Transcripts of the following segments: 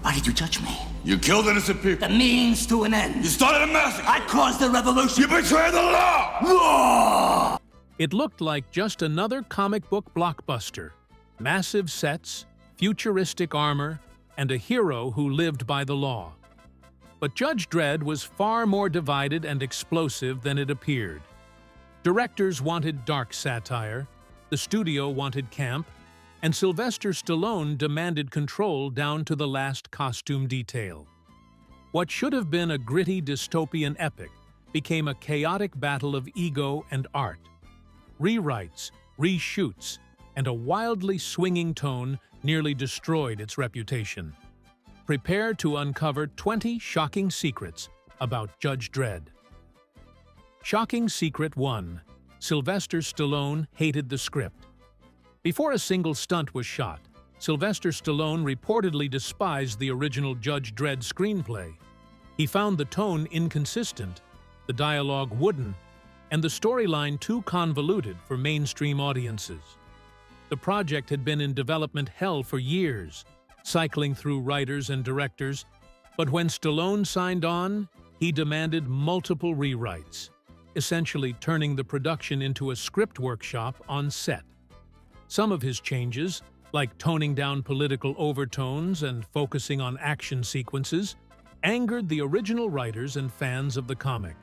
Why did you judge me? You killed innocent people. The means to an end. You started a massacre. I caused the revolution. You betrayed the law! Law! It looked like just another comic book blockbuster. Massive sets, futuristic armor, and a hero who lived by the law. But Judge Dredd was far more divided and explosive than it appeared. Directors wanted dark satire, the studio wanted camp, and Sylvester Stallone demanded control down to the last costume detail. What should have been a gritty dystopian epic became a chaotic battle of ego and art. Rewrites, reshoots, and a wildly swinging tone nearly destroyed its reputation. Prepare to uncover 20 shocking secrets about Judge Dredd. Shocking Secret 1. Sylvester Stallone hated the script. Before a single stunt was shot, Sylvester Stallone reportedly despised the original Judge Dredd screenplay. He found the tone inconsistent, the dialogue wooden, and the storyline too convoluted for mainstream audiences. The project had been in development hell for years, cycling through writers and directors, but when Stallone signed on, he demanded multiple rewrites, essentially turning the production into a script workshop on set. Some of his changes, like toning down political overtones and focusing on action sequences, angered the original writers and fans of the comic.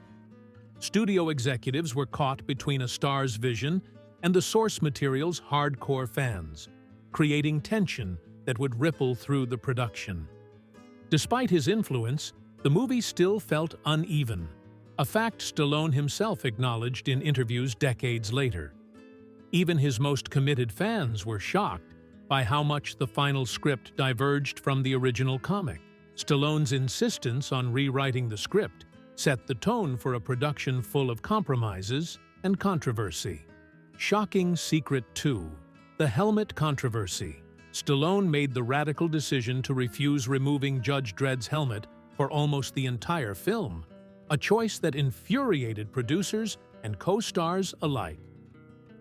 Studio executives were caught between a star's vision and the source material's hardcore fans, creating tension that would ripple through the production. Despite his influence, the movie still felt uneven, a fact Stallone himself acknowledged in interviews decades later. Even his most committed fans were shocked by how much the final script diverged from the original comic. Stallone's insistence on rewriting the script set the tone for a production full of compromises and controversy. Shocking Secret 2. The Helmet Controversy. Stallone made the radical decision to refuse removing Judge Dredd's helmet for almost the entire film, a choice that infuriated producers and co-stars alike.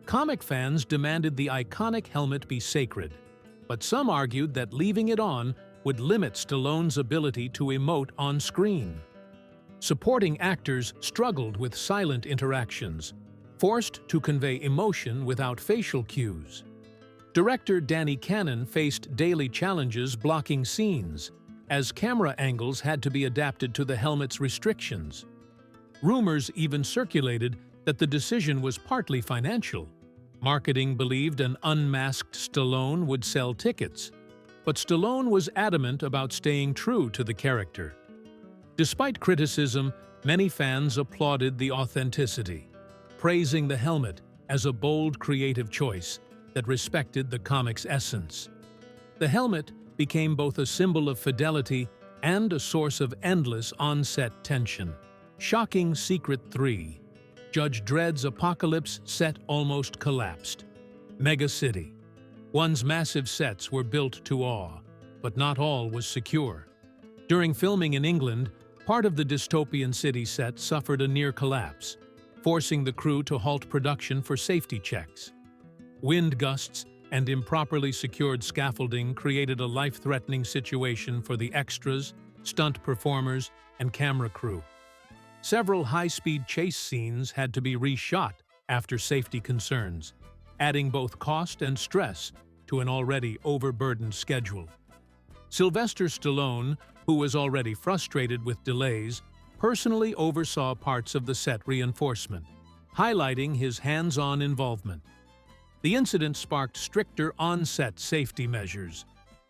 Comic fans demanded the iconic helmet be sacred, but some argued that leaving it on would limit Stallone's ability to emote on screen. Supporting actors struggled with silent interactions, forced to convey emotion without facial cues. Director Danny Cannon faced daily challenges blocking scenes, as camera angles had to be adapted to the helmet's restrictions. Rumors even circulated that the decision was partly financial. Marketing believed an unmasked Stallone would sell tickets, but Stallone was adamant about staying true to the character. Despite criticism, many fans applauded the authenticity, praising the helmet as a bold creative choice that respected the comic's essence. The helmet became both a symbol of fidelity and a source of endless on-set tension. Shocking Secret 3. Judge Dredd's apocalypse set almost collapsed. Mega City. One's massive sets were built to awe, but not all was secure. During filming in England, part of the dystopian city set suffered a near collapse, forcing the crew to halt production for safety checks. Wind gusts and improperly secured scaffolding created a life-threatening situation for the extras, stunt performers, and camera crew. Several high-speed chase scenes had to be reshot after safety concerns, adding both cost and stress to an already overburdened schedule. Sylvester Stallone, who was already frustrated with delays, personally oversaw parts of the set reinforcement, highlighting his hands-on involvement. The incident sparked stricter on-set safety measures,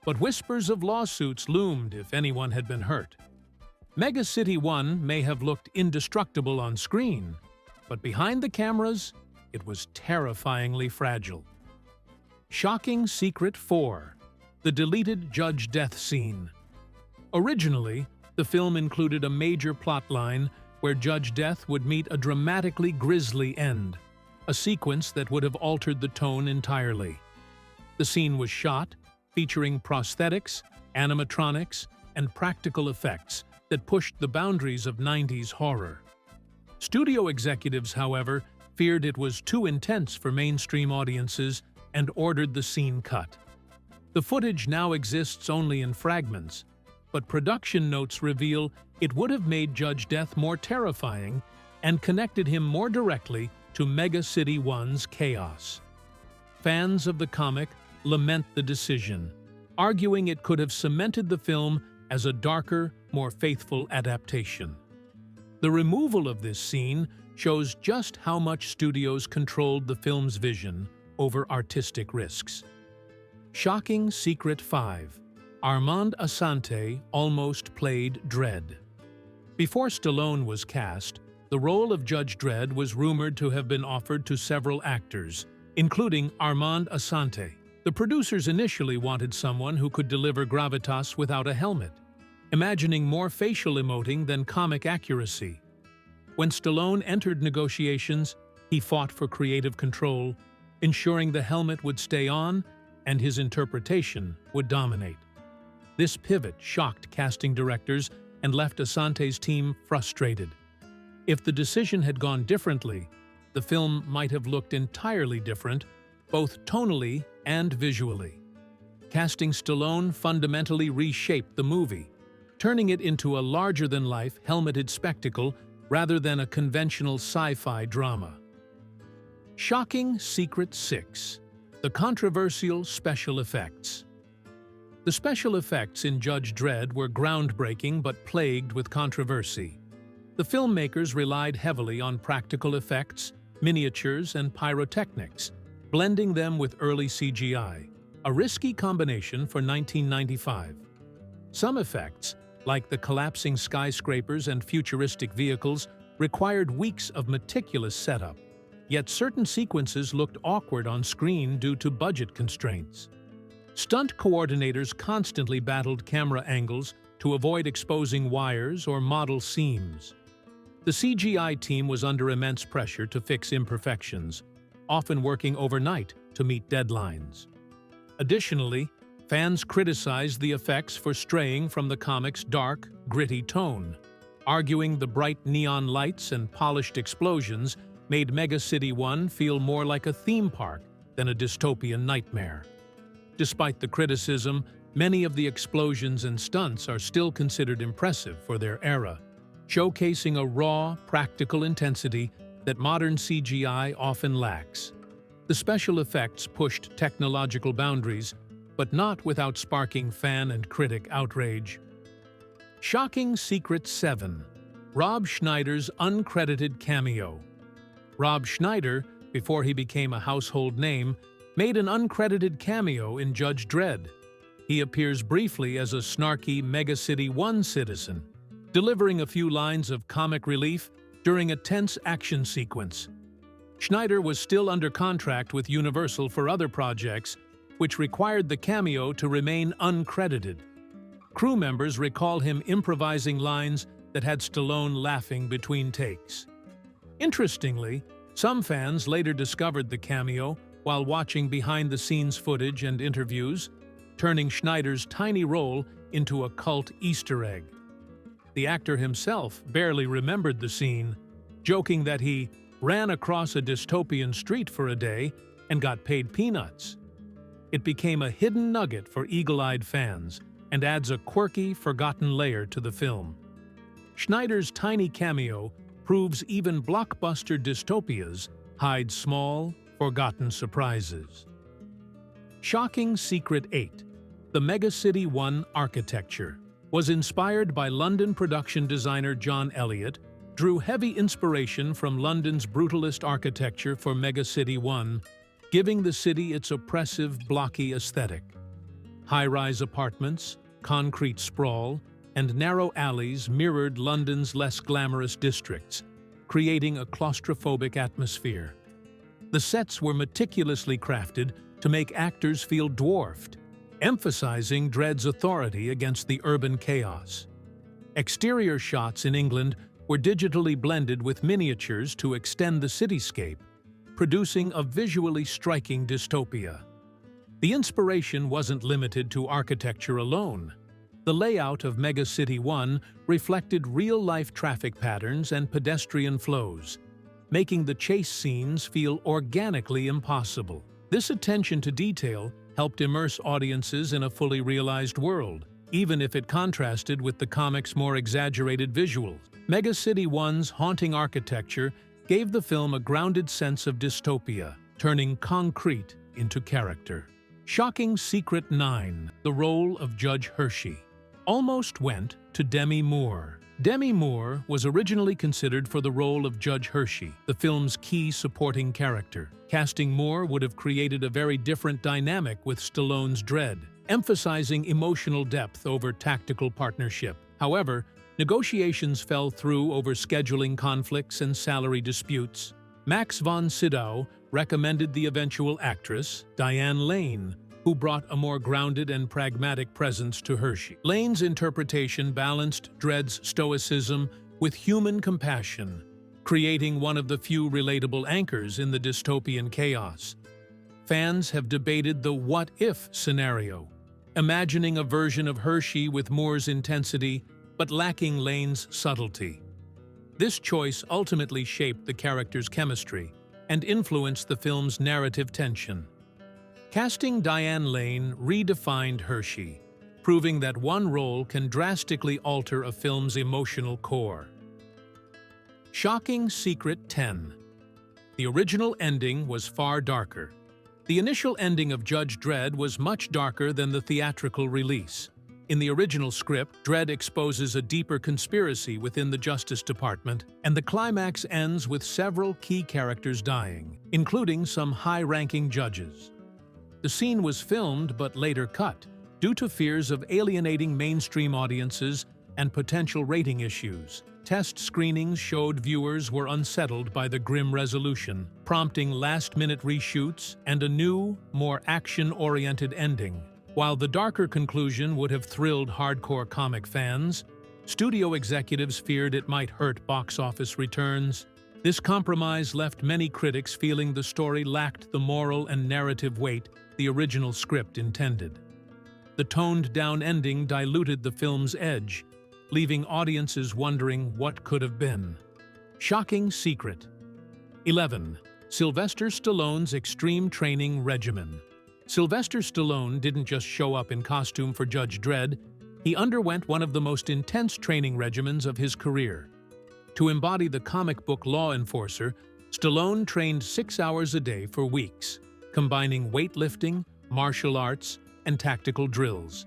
but whispers of lawsuits loomed if anyone had been hurt. Mega City 1 may have looked indestructible on screen, but behind the cameras, it was terrifyingly fragile. Shocking Secret 4. The deleted Judge Death Scene. Originally, the film included a major plotline where Judge Death would meet a dramatically grisly end, a sequence that would have altered the tone entirely. The scene was shot, featuring prosthetics, animatronics, and practical effects that pushed the boundaries of 90s horror. Studio executives, however, feared it was too intense for mainstream audiences and ordered the scene cut. The footage now exists only in fragments, but production notes reveal it would have made Judge Death more terrifying and connected him more directly to Mega City 1's chaos. Fans of the comic lament the decision, arguing it could have cemented the film as a darker, more faithful adaptation. The removal of this scene shows just how much studios controlled the film's vision over artistic risks. Shocking Secret 5. Armand Assante almost played Dredd. Before Stallone was cast, the role of Judge Dredd was rumored to have been offered to several actors, including Armand Assante. The producers initially wanted someone who could deliver gravitas without a helmet, imagining more facial emoting than comic accuracy. When Stallone entered negotiations, he fought for creative control, ensuring the helmet would stay on and his interpretation would dominate. This pivot shocked casting directors and left Asante's team frustrated. If the decision had gone differently, the film might have looked entirely different, both tonally and visually. Casting Stallone fundamentally reshaped the movie, turning it into a larger-than-life helmeted spectacle rather than a conventional sci-fi drama. Shocking Secret 6. The controversial special effects. The special effects in Judge Dredd were groundbreaking but plagued with controversy. The filmmakers relied heavily on practical effects, miniatures, and pyrotechnics, blending them with early CGI, a risky combination for 1995. Some effects, like the collapsing skyscrapers and futuristic vehicles, required weeks of meticulous setup. Yet certain sequences looked awkward on screen due to budget constraints. Stunt coordinators constantly battled camera angles to avoid exposing wires or model seams. The CGI team was under immense pressure to fix imperfections, often working overnight to meet deadlines. Additionally, fans criticized the effects for straying from the comic's dark, gritty tone, arguing the bright neon lights and polished explosions made Mega City 1 feel more like a theme park than a dystopian nightmare. Despite the criticism, many of the explosions and stunts are still considered impressive for their era, showcasing a raw, practical intensity that modern CGI often lacks. The special effects pushed technological boundaries, but not without sparking fan and critic outrage. Shocking Secret 7. Rob Schneider's uncredited cameo. Rob Schneider, before he became a household name, made an uncredited cameo in Judge Dredd. He appears briefly as a snarky Mega City 1 citizen, delivering a few lines of comic relief during a tense action sequence. Schneider was still under contract with Universal for other projects, which required the cameo to remain uncredited. Crew members recall him improvising lines that had Stallone laughing between takes. Interestingly, some fans later discovered the cameo while watching behind-the-scenes footage and interviews, turning Schneider's tiny role into a cult Easter egg. The actor himself barely remembered the scene, joking that he ran across a dystopian street for a day and got paid peanuts. It became a hidden nugget for eagle-eyed fans and adds a quirky, forgotten layer to the film. Schneider's tiny cameo proves even blockbuster dystopias hide small, forgotten surprises. Shocking Secret 8. The Mega City 1 architecture was inspired by London production designer John Elliott, drew heavy inspiration from London's Brutalist architecture for Mega City 1, giving the city its oppressive, blocky aesthetic. High-rise apartments, concrete sprawl, and narrow alleys mirrored London's less glamorous districts, creating a claustrophobic atmosphere. The sets were meticulously crafted to make actors feel dwarfed, emphasizing Dredd's authority against the urban chaos. Exterior shots in England were digitally blended with miniatures to extend the cityscape, producing a visually striking dystopia. The inspiration wasn't limited to architecture alone. The layout of Mega City 1 reflected real-life traffic patterns and pedestrian flows, making the chase scenes feel organically impossible. This attention to detail helped immerse audiences in a fully realized world, even if it contrasted with the comic's more exaggerated visuals. Mega City 1's haunting architecture gave the film a grounded sense of dystopia, turning concrete into character. Shocking Secret 9, the role of Judge Hershey, almost went to Demi Moore. Demi Moore was originally considered for the role of Judge Hershey, the film's key supporting character. Casting Moore would have created a very different dynamic with Stallone's Dredd, emphasizing emotional depth over tactical partnership. However, negotiations fell through over scheduling conflicts and salary disputes. Max von Sydow recommended the eventual actress, Diane Lane, who brought a more grounded and pragmatic presence to Hershey. Lane's interpretation balanced Dredd's stoicism with human compassion, creating one of the few relatable anchors in the dystopian chaos. Fans have debated the what-if scenario, imagining a version of Hershey with Moore's intensity but lacking Lane's subtlety. This choice ultimately shaped the character's chemistry and influenced the film's narrative tension. Casting Diane Lane redefined Hershey, proving that one role can drastically alter a film's emotional core. Shocking Secret 10. The original ending was far darker. The initial ending of Judge Dredd was much darker than the theatrical release. In the original script, Dredd exposes a deeper conspiracy within the Justice Department, and the climax ends with several key characters dying, including some high-ranking judges. The scene was filmed but later cut, due to fears of alienating mainstream audiences and potential rating issues. Test screenings showed viewers were unsettled by the grim resolution, prompting last-minute reshoots and a new, more action-oriented ending. While the darker conclusion would have thrilled hardcore comic fans, studio executives feared it might hurt box office returns. This compromise left many critics feeling the story lacked the moral and narrative weight the original script intended. The toned-down ending diluted the film's edge, leaving audiences wondering what could have been. Shocking Secret 11. Sylvester Stallone's Extreme Training Regimen. Sylvester Stallone didn't just show up in costume for Judge Dredd, he underwent one of the most intense training regimens of his career. To embody the comic book law enforcer, Stallone trained 6 hours a day for weeks, combining weightlifting, martial arts, and tactical drills.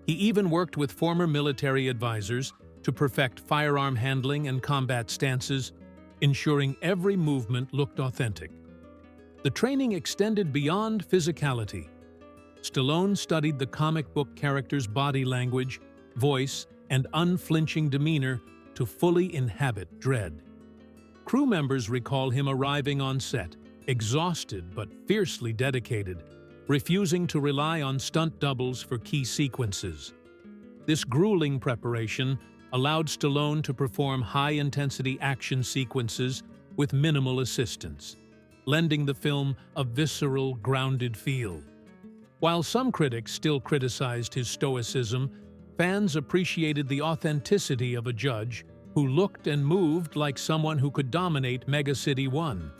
He even worked with former military advisors to perfect firearm handling and combat stances, ensuring every movement looked authentic. The training extended beyond physicality. Stallone studied the comic book character's body language, voice, and unflinching demeanor to fully inhabit Dredd. Crew members recall him arriving on set, exhausted but fiercely dedicated, refusing to rely on stunt doubles for key sequences. This grueling preparation allowed Stallone to perform high-intensity action sequences with minimal assistance, lending the film a visceral, grounded feel. While some critics still criticized his stoicism, fans appreciated the authenticity of a judge who looked and moved like someone who could dominate Mega City 1.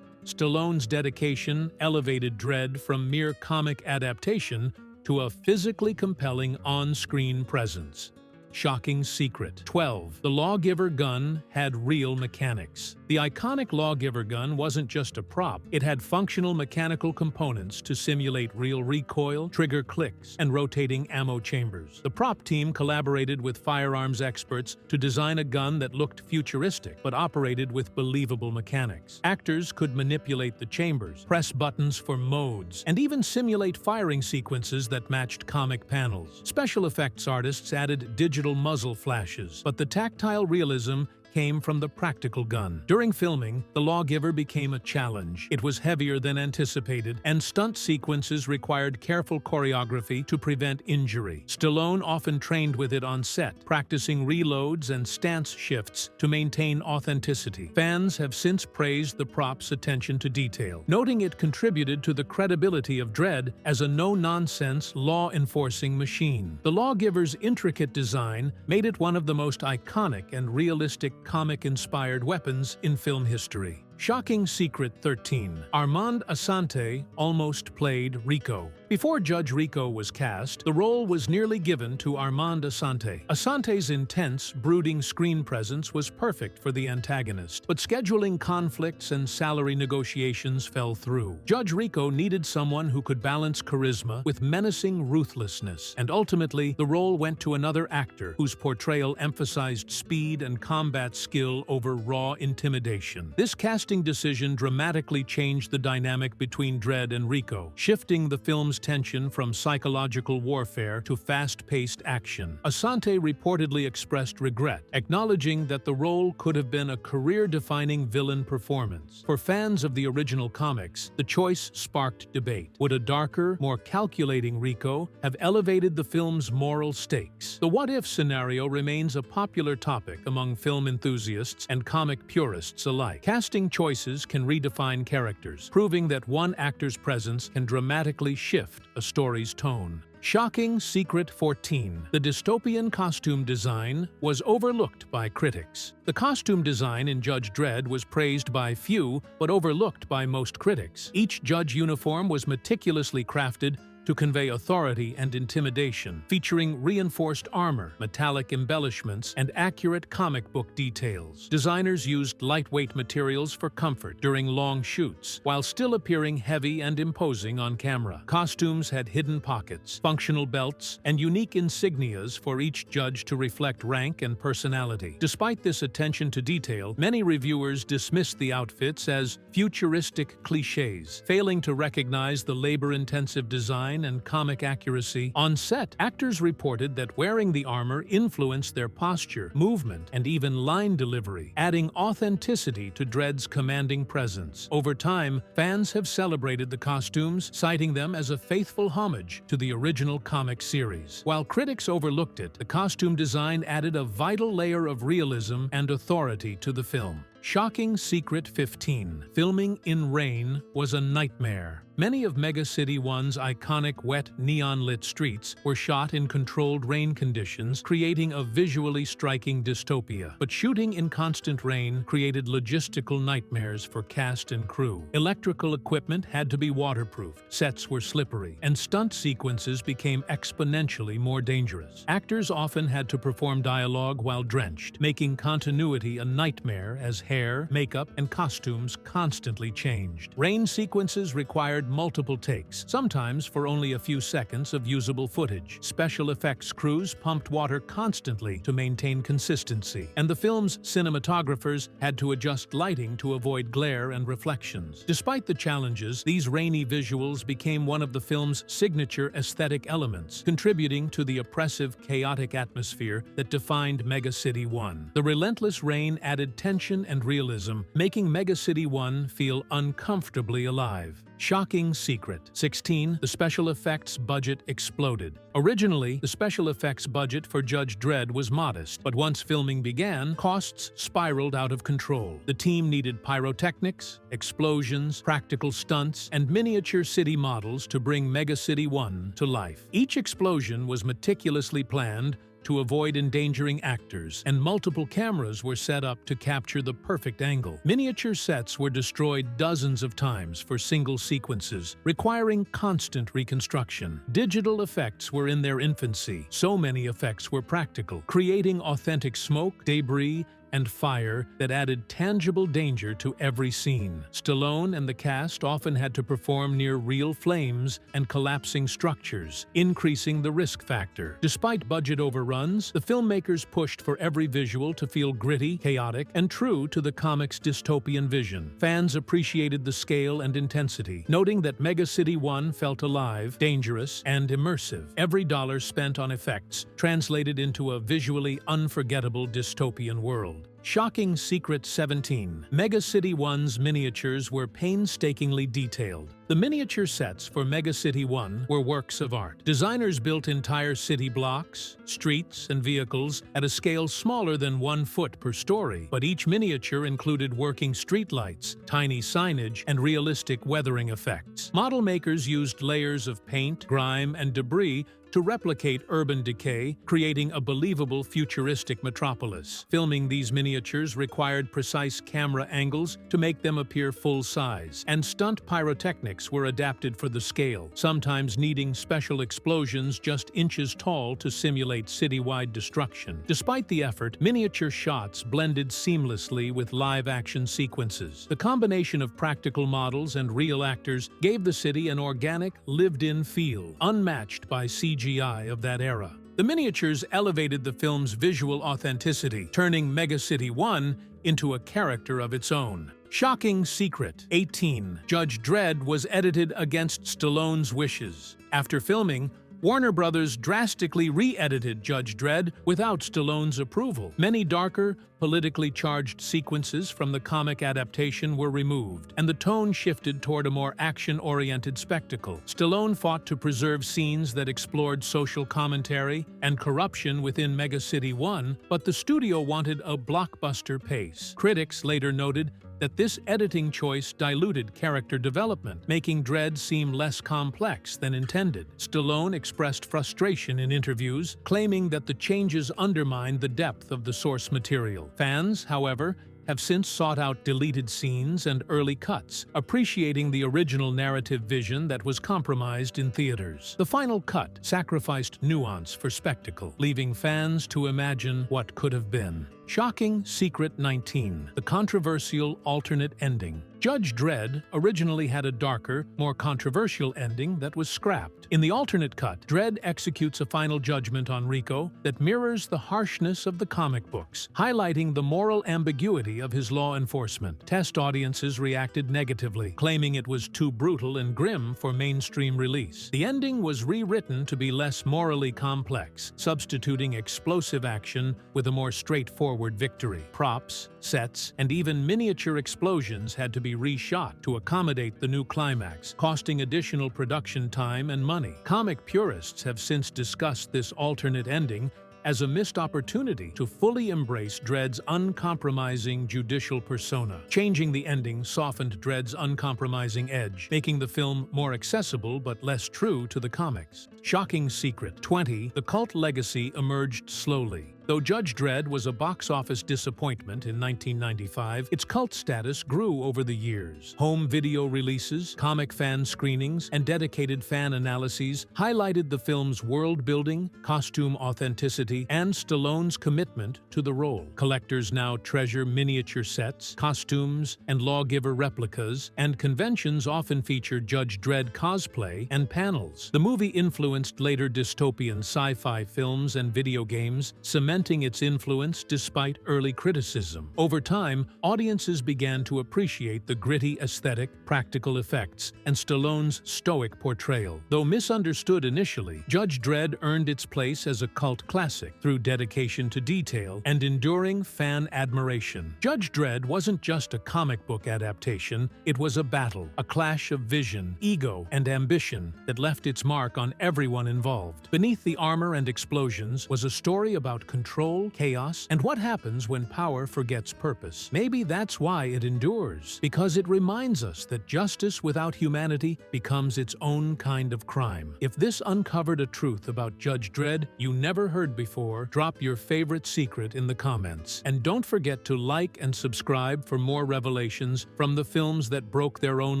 Stallone's dedication elevated Dredd from mere comic adaptation to a physically compelling on-screen presence. Shocking Secret 12. The Lawgiver gun had real mechanics. The iconic Lawgiver gun wasn't just a prop, it had functional mechanical components to simulate real recoil, trigger clicks, and rotating ammo chambers. The prop team collaborated with firearms experts to design a gun that looked futuristic but operated with believable mechanics. Actors could manipulate the chambers, press buttons for modes, and even simulate firing sequences that matched comic panels. Special effects artists added digital muzzle flashes, but the tactile realism came from the practical gun. During filming, the Lawgiver became a challenge. It was heavier than anticipated, and stunt sequences required careful choreography to prevent injury. Stallone often trained with it on set, practicing reloads and stance shifts to maintain authenticity. Fans have since praised the prop's attention to detail, noting it contributed to the credibility of Dredd as a no-nonsense, law-enforcing machine. The Lawgiver's intricate design made it one of the most iconic and realistic comic-inspired weapons in film history. Shocking Secret 13. Armand Assante almost played Rico. Before Judge Rico was cast, the role was nearly given to Armand Assante. Assante's intense, brooding screen presence was perfect for the antagonist, but scheduling conflicts and salary negotiations fell through. Judge Rico needed someone who could balance charisma with menacing ruthlessness, and ultimately, the role went to another actor whose portrayal emphasized speed and combat skill over raw intimidation. This casting decision dramatically changed the dynamic between Dredd and Rico, shifting the film's tension from psychological warfare to fast-paced action. Assante reportedly expressed regret, acknowledging that the role could have been a career-defining villain performance. For fans of the original comics, the choice sparked debate. Would a darker, more calculating Rico have elevated the film's moral stakes? The what-if scenario remains a popular topic among film enthusiasts and comic purists alike. Casting choices can redefine characters, proving that one actor's presence can dramatically shift a story's tone. Shocking Secret 14. The dystopian costume design was overlooked by critics. The costume design in Judge Dredd was praised by few, but overlooked by most critics. Each judge uniform was meticulously crafted to convey authority and intimidation, featuring reinforced armor, metallic embellishments, and accurate comic book details. Designers used lightweight materials for comfort during long shoots, while still appearing heavy and imposing on camera. Costumes had hidden pockets, functional belts, and unique insignias for each judge to reflect rank and personality. Despite this attention to detail, many reviewers dismissed the outfits as futuristic cliches, failing to recognize the labor-intensive design and comic accuracy. On set, actors reported that wearing the armor influenced their posture, movement, and even line delivery, adding authenticity to Dredd's commanding presence. Over time, fans have celebrated the costumes, citing them as a faithful homage to the original comic series. While critics overlooked it, the costume design added a vital layer of realism and authority to the film. Shocking Secret 15. Filming in rain was a nightmare. Many of Mega City 1's iconic wet, neon-lit streets were shot in controlled rain conditions, creating a visually striking dystopia. But shooting in constant rain created logistical nightmares for cast and crew. Electrical equipment had to be waterproofed, sets were slippery, and stunt sequences became exponentially more dangerous. Actors often had to perform dialogue while drenched, making continuity a nightmare as hair, makeup, and costumes constantly changed. Rain sequences required multiple takes, sometimes for only a few seconds of usable footage. Special effects crews pumped water constantly to maintain consistency, and the film's cinematographers had to adjust lighting to avoid glare and reflections. Despite the challenges, these rainy visuals became one of the film's signature aesthetic elements, contributing to the oppressive, chaotic atmosphere that defined Mega City 1. The relentless rain added tension and realism, making Mega City 1 feel uncomfortably alive. Shocking Secret 16. The special effects budget exploded. Originally, the special effects budget for Judge Dredd was modest, but once filming began, costs spiraled out of control. The team needed pyrotechnics, explosions, practical stunts, and miniature city models to bring Mega City 1 to life. Each explosion was meticulously planned to avoid endangering actors, and multiple cameras were set up to capture the perfect angle. Miniature sets were destroyed dozens of times for single sequences, requiring constant reconstruction. Digital effects were in their infancy. So many effects were practical, creating authentic smoke, debris, and fire that added tangible danger to every scene. Stallone and the cast often had to perform near real flames and collapsing structures, increasing the risk factor. Despite budget overruns, the filmmakers pushed for every visual to feel gritty, chaotic, and true to the comic's dystopian vision. Fans appreciated the scale and intensity, noting that Mega City 1 felt alive, dangerous, and immersive. Every dollar spent on effects translated into a visually unforgettable dystopian world. Shocking Secret 17. Mega City 1's miniatures were painstakingly detailed. The miniature sets for Mega City 1 were works of art. Designers built entire city blocks, streets, and vehicles at a scale smaller than 1 foot per story, but each miniature included working streetlights, tiny signage, and realistic weathering effects. Model makers used layers of paint, grime, and debris to replicate urban decay, creating a believable futuristic metropolis. Filming these miniatures required precise camera angles to make them appear full-size, and stunt pyrotechnics were adapted for the scale, sometimes needing special explosions just inches tall to simulate citywide destruction. Despite the effort, miniature shots blended seamlessly with live-action sequences. The combination of practical models and real actors gave the city an organic, lived-in feel, unmatched by CGI of that era. The miniatures elevated the film's visual authenticity, turning Megacity 1 into a character of its own. Shocking secret. 18. Judge Dredd was edited against Stallone's wishes. After filming, Warner Brothers drastically re-edited Judge Dredd without Stallone's approval. Many darker, politically charged sequences from the comic adaptation were removed, and the tone shifted toward a more action-oriented spectacle. Stallone fought to preserve scenes that explored social commentary and corruption within Megacity 1, but the studio wanted a blockbuster pace. Critics later noted that this editing choice diluted character development, making Dredd seem less complex than intended. Stallone expressed frustration in interviews, claiming that the changes undermined the depth of the source material. Fans, however, have since sought out deleted scenes and early cuts, appreciating the original narrative vision that was compromised in theaters. The final cut sacrificed nuance for spectacle, leaving fans to imagine what could have been. Shocking secret. 19. The controversial alternate ending. Judge Dredd originally had a darker, more controversial ending that was scrapped. In the alternate cut, Dredd executes a final judgment on Rico that mirrors the harshness of the comic books, highlighting the moral ambiguity of his law enforcement. Test audiences reacted negatively, claiming it was too brutal and grim for mainstream release. The ending was rewritten to be less morally complex, substituting explosive action with a more straightforward victory. Props, sets, and even miniature explosions had to be reshot to accommodate the new climax, costing additional production time and money. Comic purists have since discussed this alternate ending as a missed opportunity to fully embrace Dredd's uncompromising judicial persona. Changing the ending softened Dredd's uncompromising edge, making the film more accessible but less true to the comics. Shocking secret. 20. The cult legacy emerged slowly. Though Judge Dredd was a box office disappointment in 1995, its cult status grew over the years. Home video releases, comic fan screenings, and dedicated fan analyses highlighted the film's world-building, costume authenticity, and Stallone's commitment to the role. Collectors now treasure miniature sets, costumes, and lawgiver replicas, and conventions often feature Judge Dredd cosplay and panels. The movie influenced later dystopian sci-fi films and video games, cementing its influence despite early criticism. Over time, audiences began to appreciate the gritty aesthetic, practical effects, and Stallone's stoic portrayal. Though misunderstood initially, Judge Dredd earned its place as a cult classic through dedication to detail and enduring fan admiration. Judge Dredd wasn't just a comic book adaptation, it was a battle, a clash of vision, ego, and ambition that left its mark on everyone involved. Beneath the armor and explosions was a story about control, chaos, and what happens when power forgets purpose. Maybe that's why it endures, because it reminds us that justice without humanity becomes its own kind of crime. If this uncovered a truth about Judge Dredd you never heard before, drop your favorite secret in the comments. And don't forget to like and subscribe for more revelations from the films that broke their own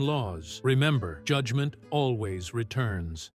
laws. Remember, judgment always returns.